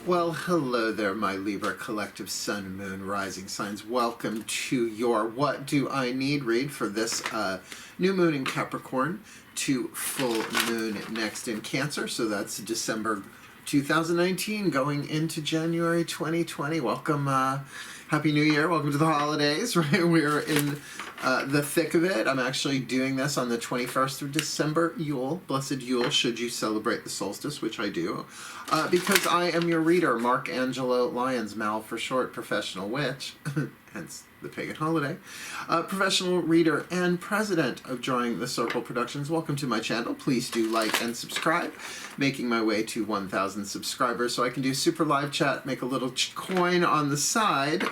Well, hello there, my Libra Collective Sun, Moon, Rising signs. Welcome to your What Do I Need read for this new moon in Capricorn to full moon next in Cancer. So that's December 2019 going into January 2020. Welcome, Happy New Year. Welcome to the holidays, right? We're in the thick of it. I'm actually doing this on the 21st of December, Yule, Blessed Yule, should you celebrate the solstice, which I do, because I am your reader, Mark Angelo Lyons, Mal for short, professional witch, hence the pagan holiday, professional reader and president of Drawing the Circle Productions. Welcome to my channel. Please do like and subscribe. Making my way to 1,000 subscribers so I can do super live chat, make a little coin on the side,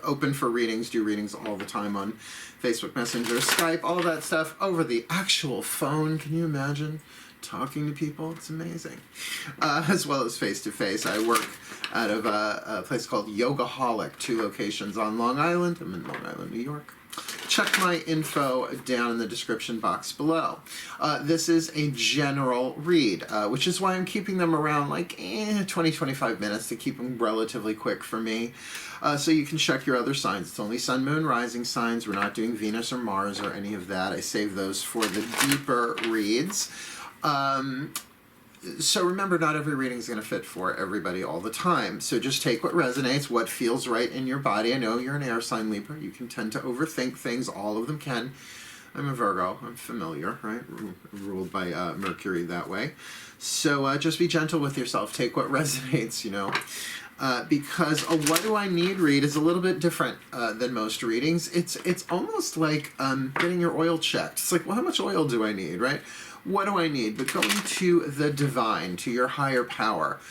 open for readings, do readings all the time on Facebook Messenger, Skype, all that stuff over the actual phone. Can you imagine talking to people? It's amazing. As well as face-to-face. I work out of a place called Yogaholic, 2 locations on Long Island. I'm in Long Island, New York. Check my info down in the description box below. This is a general read, which is why I'm keeping them around like 20-25 minutes to keep them relatively quick for me. So you can check your other signs. It's only Sun, Moon, Rising signs. We're not doing Venus or Mars or any of that. I save those for the deeper reads. So remember, not every reading is going to fit for everybody all the time. So just take what resonates, what feels right in your body. I know you're an air sign, Libra. You can tend to overthink things. All of them can. I'm a Virgo. I'm familiar, right? Ruled by Mercury that way. So just be gentle with yourself. Take what resonates, you know. Because a What Do I Need read is a little bit different than most readings. It's almost like getting your oil checked. It's like, well, how much oil do I need, right? What do I need? But going to the divine, to your higher power,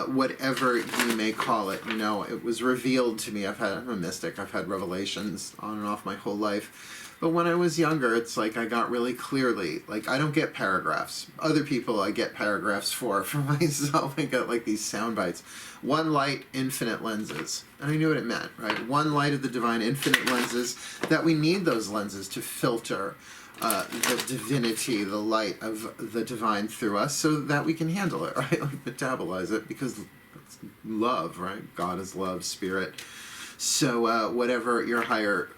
whatever you may call it. You know, it was revealed to me. I'm a mystic. I've had revelations on and off my whole life. But when I was younger, it's like I got really clearly, like I don't get paragraphs. Other people I get paragraphs for. For myself, I got like these sound bites. One light, infinite lenses. And I knew what it meant, right? One light of the divine, infinite lenses, that we need those lenses to filter the divinity, the light of the divine through us so that we can handle it, right? Like metabolize it, because it's love, right? God is love, spirit. So whatever your higher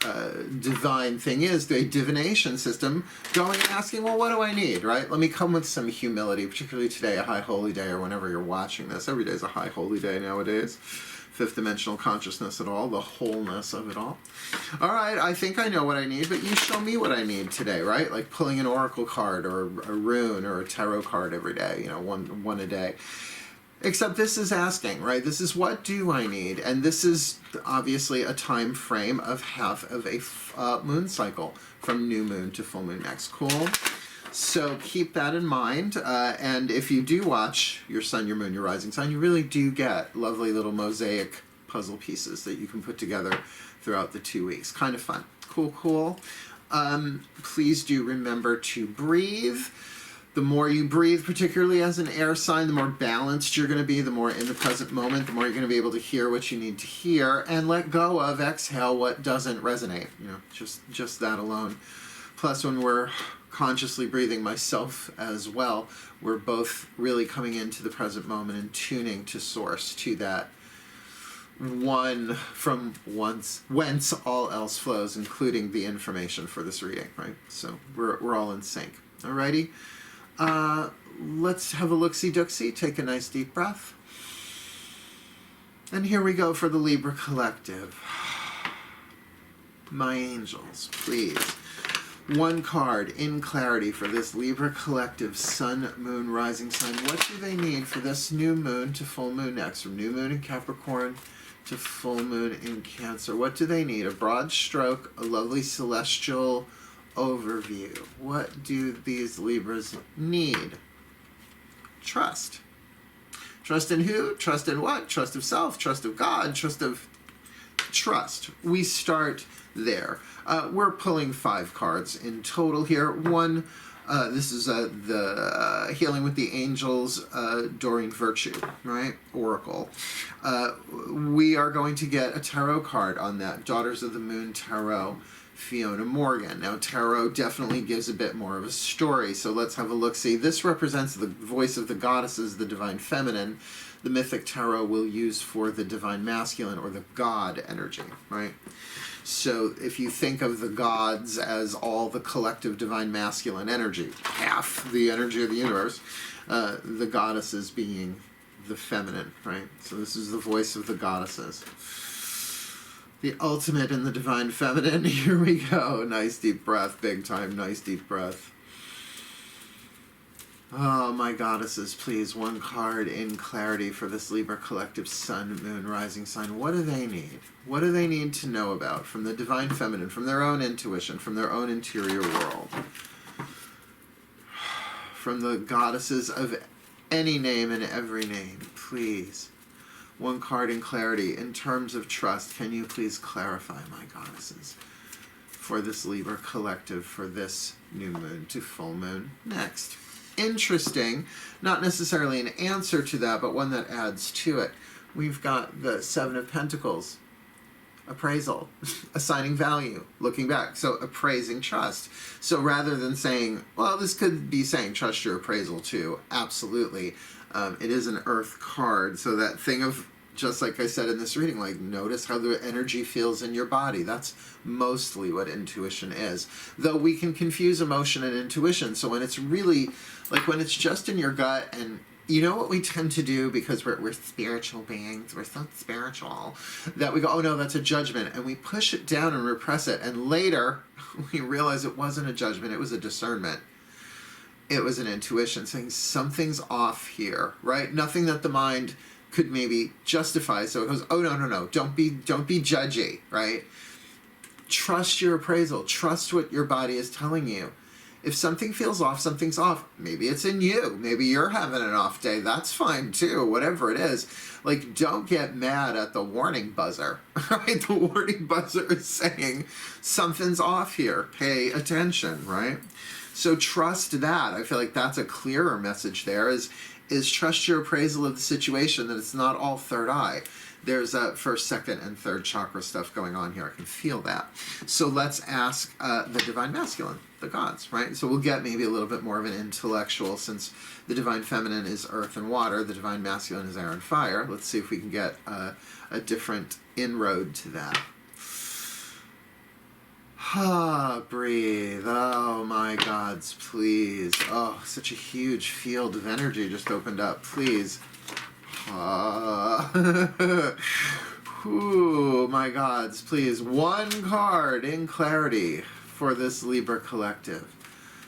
divine thing is, the divination system, going and asking, well, what do I need, right? Let me come with some humility, particularly today, a high holy day, or whenever you're watching this. Every day is a high holy day nowadays. Fifth dimensional consciousness at all, the wholeness of it all. All right, I think I know what I need, but you show me what I need today, right? Like pulling an oracle card or a rune or a tarot card every day, you know, one a day. Except this is asking, right? This is what do I need? And this is obviously a time frame of half of a moon cycle from new moon to full moon next. Cool? So keep that in mind. And if you do watch your sun, your moon, your rising sign, you really do get lovely little mosaic puzzle pieces that you can put together throughout the 2 weeks. Kind of fun. Cool, cool. Please do remember to breathe. The more you breathe, particularly as an air sign, the more balanced you're going to be, the more in the present moment, the more you're going to be able to hear what you need to hear, and let go of, exhale what doesn't resonate. You know, just that alone. Plus, when we're consciously breathing, myself as well, we're both really coming into the present moment and tuning to source, to that one from whence all else flows, including the information for this reading, right? So we're all in sync. Alrighty. Let's have a look-see-dook-see. Take a nice deep breath. And here we go for the Libra Collective. My angels, please. One card in clarity for this Libra Collective Sun, Moon, Rising sign. What do they need for this new moon to full moon next? From new moon in Capricorn to full moon in Cancer. What do they need? A broad stroke, a lovely celestial overview. What do these Libras need? Trust. Trust in who? Trust in what? Trust of self, trust of God, trust. We start there. We're pulling 5 cards in total here. One, this is the Healing with the Angels, Doreen Virtue, right? Oracle. We are going to get a tarot card on that. Daughters of the Moon Tarot. Fiona Morgan. Now, tarot definitely gives a bit more of a story, so let's have a look-see. This represents the voice of the goddesses, the divine feminine. The mythic tarot will use for the divine masculine or the god energy, right? So if you think of the gods as all the collective divine masculine energy, half the energy of the universe, the goddesses being the feminine, right? So this is the voice of the goddesses. The ultimate in the divine feminine. Here we go. Nice deep breath. Big time. Nice deep breath. Oh, my goddesses, please, one card in clarity for this Libra Collective Sun, Moon, Rising sign. What do they need? What do they need to know about from the divine feminine, from their own intuition, from their own interior world? From the goddesses of any name and every name, please. One card in clarity. In terms of trust, can you please clarify, my goddesses, for this Libra Collective, for this new moon to full moon next? Interesting, not necessarily an answer to that, but one that adds to it. We've got the Seven of Pentacles, appraisal, assigning value, looking back, so appraising trust. So rather than saying, well, this could be saying trust your appraisal too, absolutely. It is an earth card, so that thing of, just like I said in this reading, like notice how the energy feels in your body. That's mostly what intuition is. Though we can confuse emotion and intuition. So when it's really, like when it's just in your gut, and you know what we tend to do because we're spiritual beings, we're so spiritual, that we go, oh no, that's a judgment. And we push it down and repress it. And later we realize it wasn't a judgment, it was a discernment. It was an intuition saying something's off here, right? Nothing that the mind could maybe justify, so it goes, oh no, don't be judgy, right? Trust your appraisal, trust what your body is telling you. If something feels off, something's off. Maybe it's in you, maybe you're having an off day, that's fine too, whatever it is. Like, don't get mad at the warning buzzer, right? The warning buzzer is saying something's off here, pay attention, right? So trust that. I feel like that's a clearer message there, is trust your appraisal of the situation, that it's not all third eye. There's first, second, and third chakra stuff going on here. I can feel that. So let's ask the divine masculine, the gods, right? So we'll get maybe a little bit more of an intellectual, since the divine feminine is earth and water, the divine masculine is air and fire. Let's see if we can get a different inroad to that. Breathe. Oh my gods, please. Oh, such a huge field of energy just opened up. Please. Ooh, my gods, please. One card in clarity for this Libra Collective.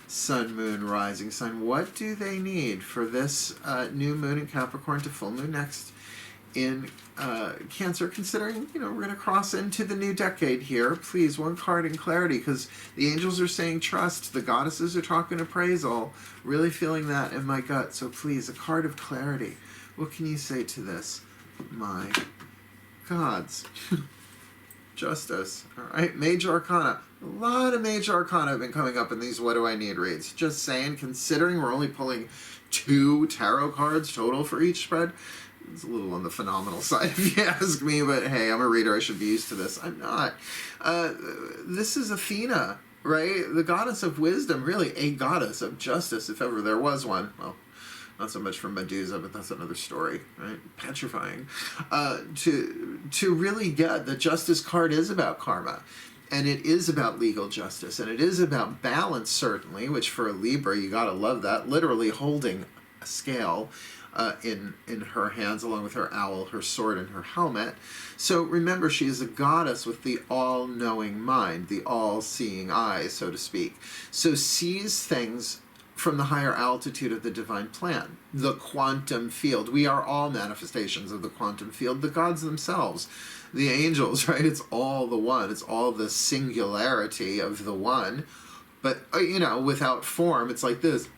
Sun, Moon, Rising sign. What do they need for this new moon in Capricorn to full moon next in Cancer, considering, you know, we're going to cross into the new decade here. Please, one card in clarity, because the angels are saying trust, the goddesses are talking appraisal, really feeling that in my gut. So please, a card of clarity. What can you say to this, my gods? Justice. All right, Major Arcana. A lot of Major Arcana have been coming up in these What Do I Need reads. Just saying, considering we're only pulling 2 tarot cards total for each spread, it's a little on the phenomenal side if you ask me, but hey, I'm a reader, I should be used to this. I'm not. This is Athena, right? The goddess of wisdom, really a goddess of justice, if ever there was one. Well, not so much for Medusa, but that's another story, right? Petrifying. To really get the Justice card is about karma, and it is about legal justice, and it is about balance, certainly, which for a Libra, you gotta love that, literally holding a scale in her hands, along with her owl, her sword, and her helmet. So remember, she is a goddess with the all-knowing mind, the all-seeing eye, so to speak. So sees things from the higher altitude of the divine plan, the quantum field. We are all manifestations of the quantum field, the gods themselves, the angels, right? It's all the one. It's all the singularity of the one. But, you know, without form, it's like this.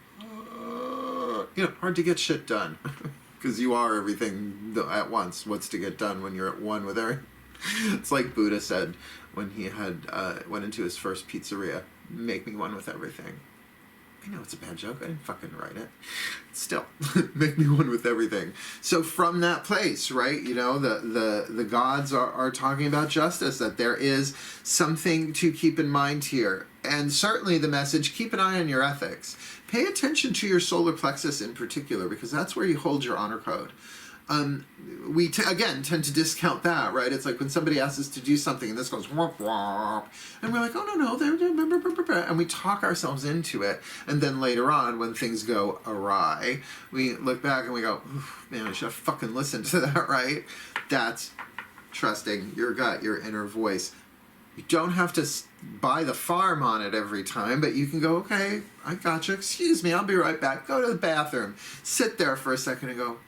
You know, hard to get shit done because you are everything at once. What's to get done when you're at one with everything? It's like Buddha said when he had went into his first pizzeria, make me one with everything. I know it's a bad joke. I didn't fucking write it. Still, make me one with everything. So from that place, right, you know, the gods are talking about justice, that there is something to keep in mind here. And certainly the message, keep an eye on your ethics. Pay attention to your solar plexus in particular, because that's where you hold your honor code. We again tend to discount that, right? It's like when somebody asks us to do something and this goes womp womp, and we're like, oh no, and we talk ourselves into it, and then later on when things go awry, we look back and we go, man, I should have fucking listened to that, right? That's trusting your gut, your inner voice. You don't have to buy the farm on it every time, but you can go, okay, I gotcha, excuse me, I'll be right back, go to the bathroom, sit there for a second and go,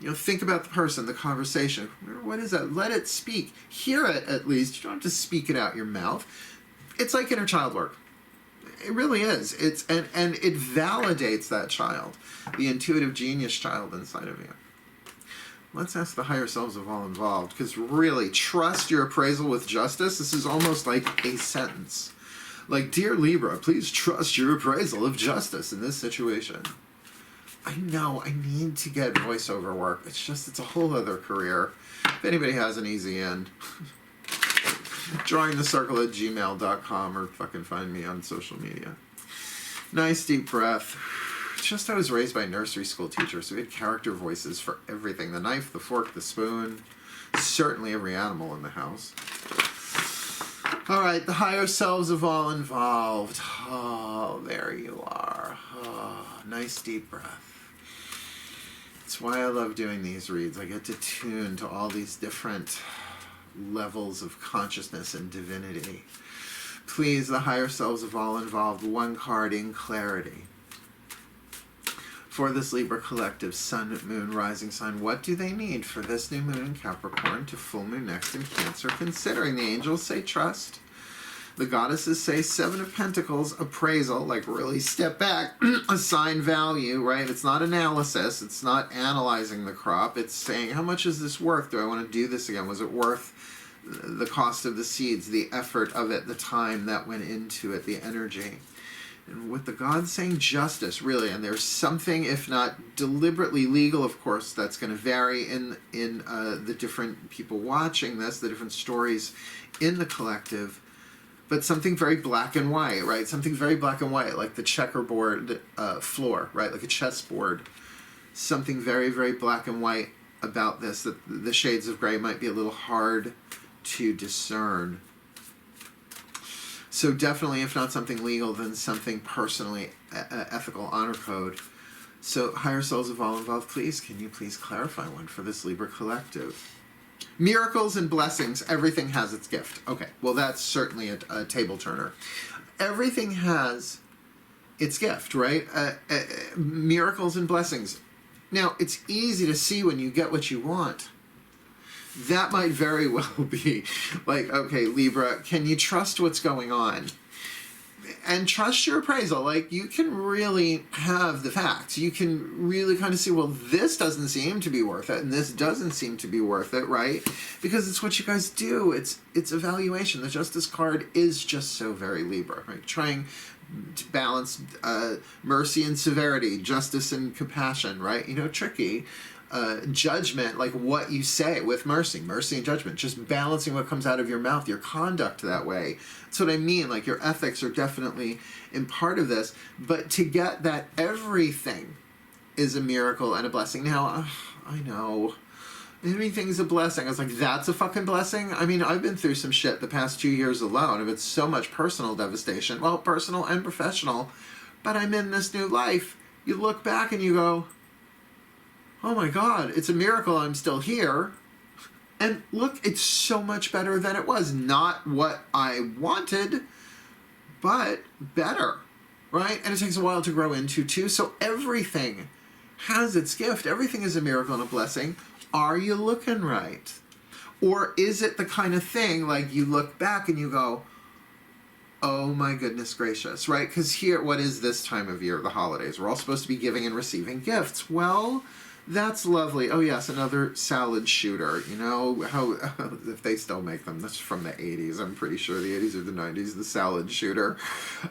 you know, think about the person, the conversation. What is that? Let it speak. Hear it, at least. You don't have to speak it out your mouth. It's like inner child work. It really is. And it validates that child, the intuitive genius child inside of you. Let's ask the higher selves of all involved, because really, trust your appraisal with justice. This is almost like a sentence. Like, dear Libra, please trust your appraisal of justice in this situation. I know, I need to get voiceover work. It's a whole other career. If anybody has an easy end, DrawingTheCircle@gmail.com, or fucking find me on social media. Nice deep breath. Just I was raised by nursery school teachers, so we had character voices for everything. The knife, the fork, the spoon. Certainly every animal in the house. All right, the higher selves of all involved. Oh, there you are. Oh, nice deep breath. That's why I love doing these reads. I get to tune to all these different levels of consciousness and divinity. Please, the higher selves of all involved, one card in clarity. For this Libra Collective, Sun, Moon, Rising Sign, what do they need for this new moon in Capricorn to full moon next in Cancer? Considering the angels say trust, the goddesses say Seven of Pentacles, appraisal, like really step back, assign value, right? It's not analysis, it's not analyzing the crop, it's saying, how much is this worth? Do I want to do this again? Was it worth the cost of the seeds, the effort of it, the time that went into it, the energy? And with the gods saying justice, really, and there's something, if not deliberately legal, of course, that's going to vary in the different people watching this, the different stories in the collective, but something very black and white, right? Something very black and white, like the checkerboard floor, right? Like a chessboard. Something very, very black and white about this, that the shades of gray might be a little hard to discern. So definitely, if not something legal, then something personally ethical, honor code. So higher souls of all involved, please, can you please clarify one for this Libra Collective? Miracles and blessings, everything has its gift. Okay, well that's certainly a table turner. Everything has its gift, right? Miracles and blessings. Now, it's easy to see when you get what you want. That might very well be like, okay, Libra, can you trust what's going on? And trust your appraisal. Like, you can really have the facts. You can really kind of see, well, this doesn't seem to be worth it, and this doesn't seem to be worth it, right? Because it's what you guys do. It's evaluation. The Justice card is just so very Libra, right? Trying to balance mercy and severity, justice and compassion, right? You know, tricky. Judgment, like what you say with mercy and judgment, just balancing what comes out of your mouth, your conduct that way. That's what I mean, like your ethics are definitely in part of this, but to get that everything is a miracle and a blessing. Now, I know, everything's a blessing. I was like, that's a fucking blessing? I mean, I've been through some shit the past 2 years alone. I've had so much personal devastation, well, personal and professional, but I'm in this new life. You look back and you go, oh my God, it's a miracle I'm still here. And look, it's so much better than it was. Not what I wanted, but better, right? And it takes a while to grow into too. So everything has its gift. Everything is a miracle and a blessing. Are you looking right? Or is it the kind of thing like you look back and you go, oh my goodness gracious, right? Because here, what is this time of year, the holidays? We're all supposed to be giving and receiving gifts. Well, That's lovely. Oh yes, another salad shooter. You know how if they still make them? That's from the 80s. I'm pretty sure the 80s or the 90s. The salad shooter.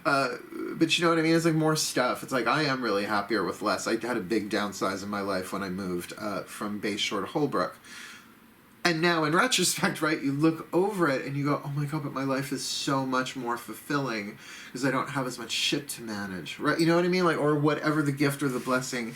But you know what I mean? It's like more stuff. It's like I am really happier with less. I had a big downsize in my life when I moved from Bayshore to Holbrook. And now, in retrospect, right, you look over it and you go, oh my God, but my life is so much more fulfilling because I don't have as much shit to manage, right? You know what I mean? Like, or whatever the gift or the blessing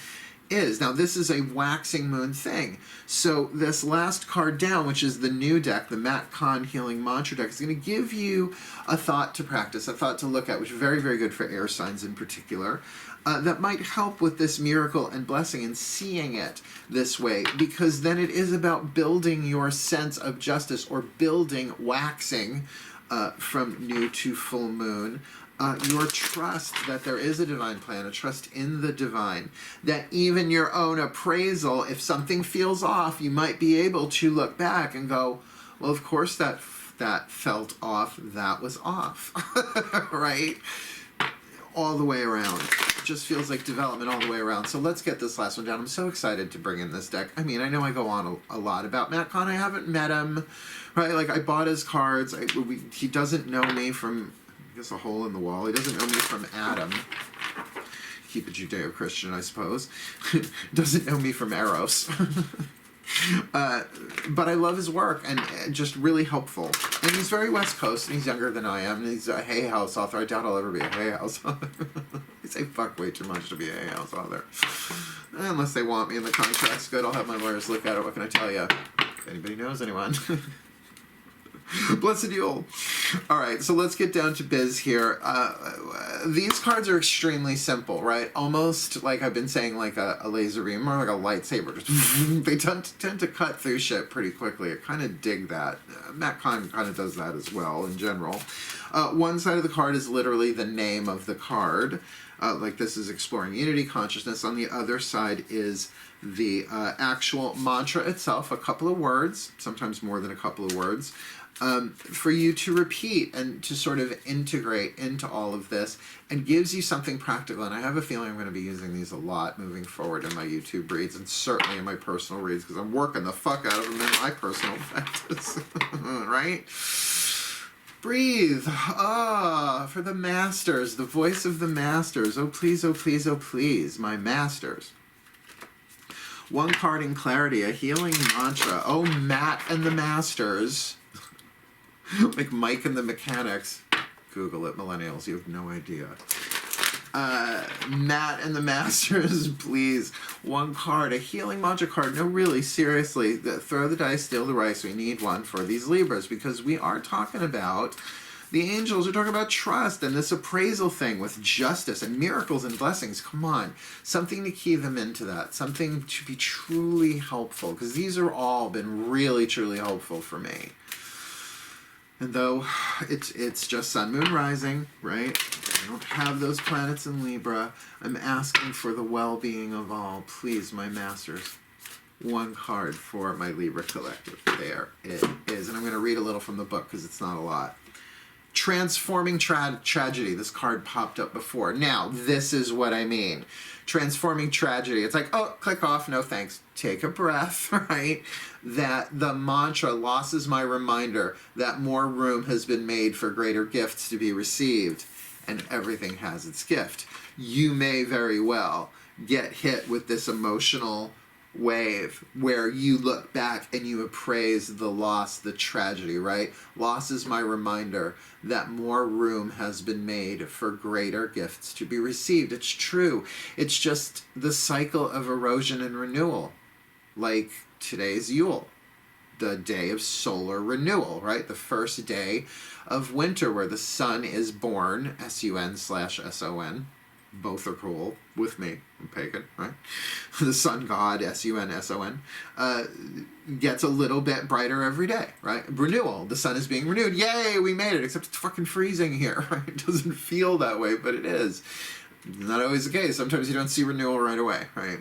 is. Now, this is a waxing moon thing. So this last card down, which is the new deck, the Matt Kahn Healing Mantra deck, is going to give you a thought to practice, a thought to look at, which is very, very good for air signs in particular. That might help with this miracle and blessing and seeing it this way, because then it is about building your sense of justice or building, waxing from new to full moon. Your trust that there is a divine plan, a trust in the divine, that even your own appraisal, if something feels off, you might be able to look back and go, well, of course that felt off, that was off, right? All the way around. It just feels like development all the way around. So let's get this last one down. I'm so excited to bring in this deck. I mean, I know I go on a lot about Matt Kahn. I haven't met him, right? Like, I bought his cards. He doesn't know me from, I guess, a hole in the wall. He doesn't know me from Adam. Keep it Judeo-Christian, I suppose. Doesn't know me from Eros. But I love his work, and just really helpful. And he's very West Coast, and he's younger than I am, and he's a Hay House author. I doubt I'll ever be a Hay House author. I say fuck way too much to be a Hay House author. Unless they want me and the contract's good, I'll have my lawyers look at it. What can I tell you? If anybody knows anyone. Blessed Yule. All right, so let's get down to biz here. These cards are extremely simple, right? Almost like I've been saying, like a laser beam or like a lightsaber. Just they tend to cut through shit pretty quickly. I kind of dig that. Matt Kahn kind of does that as well in general. One side of the card is literally the name of the card. Like this is exploring unity consciousness. On the other side is the actual mantra itself, a couple of words, sometimes more than a couple of words. For you to repeat and to sort of integrate into all of this, and gives you something practical. And I have a feeling I'm going to be using these a lot moving forward in my YouTube reads, and certainly in my personal reads, because I'm working the fuck out of them in my personal practice. Right? Breathe. For the masters, the voice of the masters. Oh please, oh please, oh please, my masters. One card in clarity, a healing mantra. Oh, Matt and the Masters. Like Mike and the Mechanics. Google it, millennials. You have no idea. Matt and the Masters, please. One card, a healing mantra card. No, really, seriously. Throw the dice, steal the rice. We need one for these Libras, because we are talking about, the angels are talking about trust and this appraisal thing with justice and miracles and blessings. Come on. Something to key them into that. Something to be truly helpful, because these are all been really, truly helpful for me. And though it's just Sun, Moon, Rising, right? I don't have those planets in Libra. I'm asking for the well-being of all. Please, my masters. One card for my Libra Collective. There it is. And I'm going to read a little from the book because it's not a lot. Transforming Tragedy. This card popped up before. Now, this is what I mean. Transforming Tragedy. It's like, oh, click off, no thanks. Take a breath, right? That the mantra, loss is my reminder that more room has been made for greater gifts to be received, and everything has its gift. You may very well get hit with this emotional wave where you look back and you appraise the loss, the tragedy, right? Loss is my reminder that more room has been made for greater gifts to be received. It's true. It's just the cycle of erosion and renewal. Like today's Yule, the day of solar renewal, right? The first day of winter where the sun is born, S-U-N/S-O-N. Both are cool with me. I'm pagan, right? The sun god, S-U-N-S-O-N, gets a little bit brighter every day, right? Renewal. The sun is being renewed. Yay, we made it, except it's fucking freezing here, right? It doesn't feel that way, but it is. Not always the case. Sometimes you don't see renewal right away, right?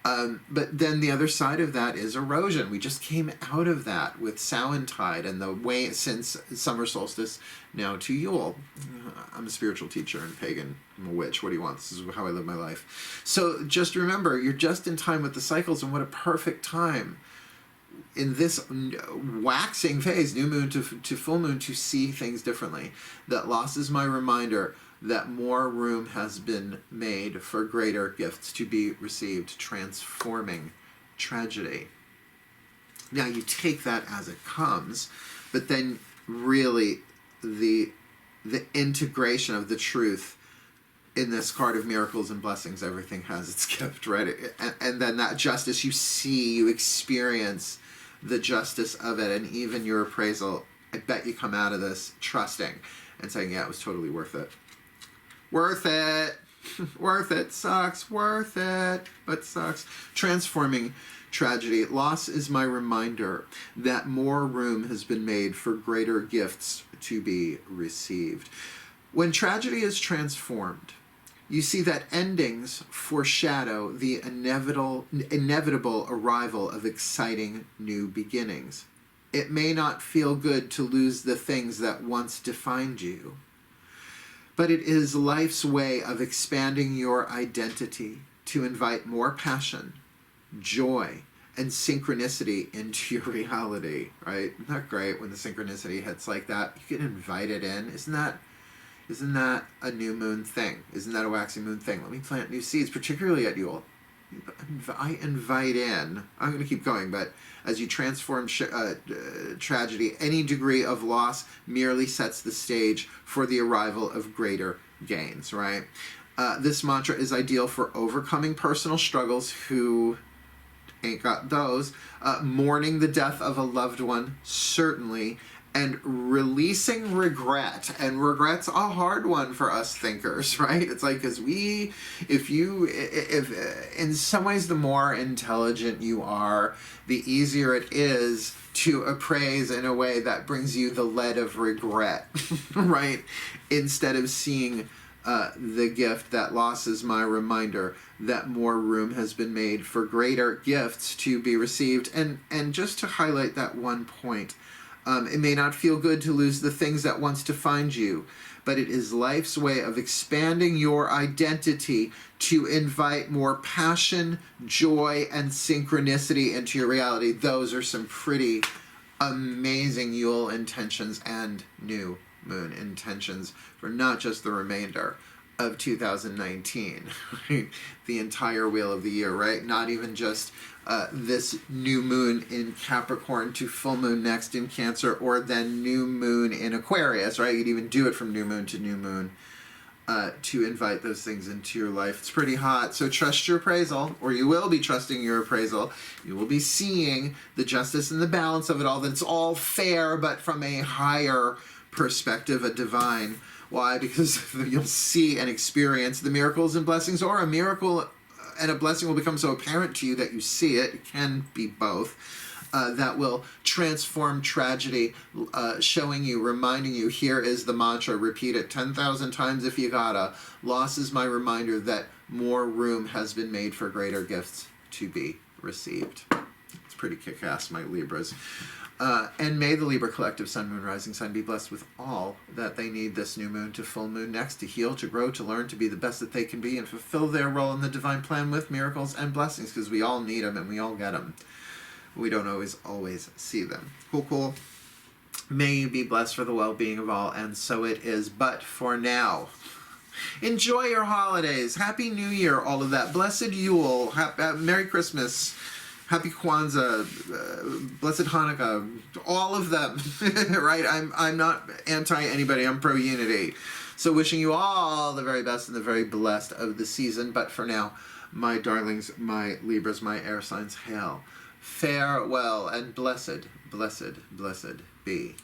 But then the other side of that is erosion. We just came out of that with Samhain and the way since summer solstice now to Yule. I'm a spiritual teacher and pagan. I'm a witch. What do you want? This is how I live my life. So just remember, you're just in time with the cycles, and what a perfect time in this waxing phase, new moon to full moon, to see things differently. That loss is my reminder that more room has been made for greater gifts to be received, transforming tragedy. Now you take that as it comes, but then really the integration of the truth in this card of miracles and blessings, everything has its gift, right? And then that justice, you see, you experience the justice of it, and even your appraisal, I bet you come out of this trusting and saying, yeah, it was totally worth it. Worth it. Worth it. Sucks. Worth it. But sucks. Transforming tragedy. Loss is my reminder that more room has been made for greater gifts to be received. When tragedy is transformed, you see that endings foreshadow the inevitable arrival of exciting new beginnings. It may not feel good to lose the things that once defined you, but it is life's way of expanding your identity to invite more passion, joy, and synchronicity into your reality, right? Isn't that great when the synchronicity hits like that? You can invite it in. Isn't that a new moon thing? Isn't that a waxing moon thing? Let me plant new seeds, particularly at Yule. I invite in, I'm going to keep going, but as you transform tragedy, any degree of loss merely sets the stage for the arrival of greater gains, right? This mantra is ideal for overcoming personal struggles, who ain't got those, mourning the death of a loved one, certainly, and releasing regret. And regret's a hard one for us thinkers, right? It's like, because if in some ways the more intelligent you are, the easier it is to appraise in a way that brings you the lead of regret, right? Instead of seeing the gift that loss is my reminder that more room has been made for greater gifts to be received. And just to highlight that one point, it may not feel good to lose the things that once defined you, but it is life's way of expanding your identity to invite more passion, joy, and synchronicity into your reality. Those are some pretty amazing Yule intentions and new moon intentions for not just the remainder of 2019, right? The entire wheel of the year, right? Not even just this new moon in Capricorn to full moon next in Cancer, or then new moon in Aquarius, right? You'd even do it from new moon to new moon to invite those things into your life. It's pretty hot. So trust your appraisal, or you will be trusting your appraisal. You will be seeing the justice and the balance of it all, that it's all fair, but from a higher perspective, a divine. Why? Because you'll see and experience the miracles and blessings, or a miracle and a blessing will become so apparent to you that you see it. It can be both. That will transform tragedy, showing you, reminding you, here is the mantra, repeat it 10,000 times if you gotta. Loss is my reminder that more room has been made for greater gifts to be received. It's pretty kick-ass, my Libras. And may the Libra Collective Sun, Moon, Rising Sign be blessed with all that they need this new moon to full moon next, to heal, to grow, to learn, to be the best that they can be, and fulfill their role in the divine plan with miracles and blessings, because we all need them and we all get them. We don't always see them. Cool, cool. May you be blessed for the well-being of all, and so it is. But for now, enjoy your holidays. Happy New Year, all of that. Blessed Yule. Merry Christmas. Happy Kwanzaa, Blessed Hanukkah, all of them, right? I'm not anti-anybody, I'm pro-unity. So wishing you all the very best and the very blessed of the season. But for now, my darlings, my Libras, my air signs, hail. Farewell and blessed, blessed, blessed be.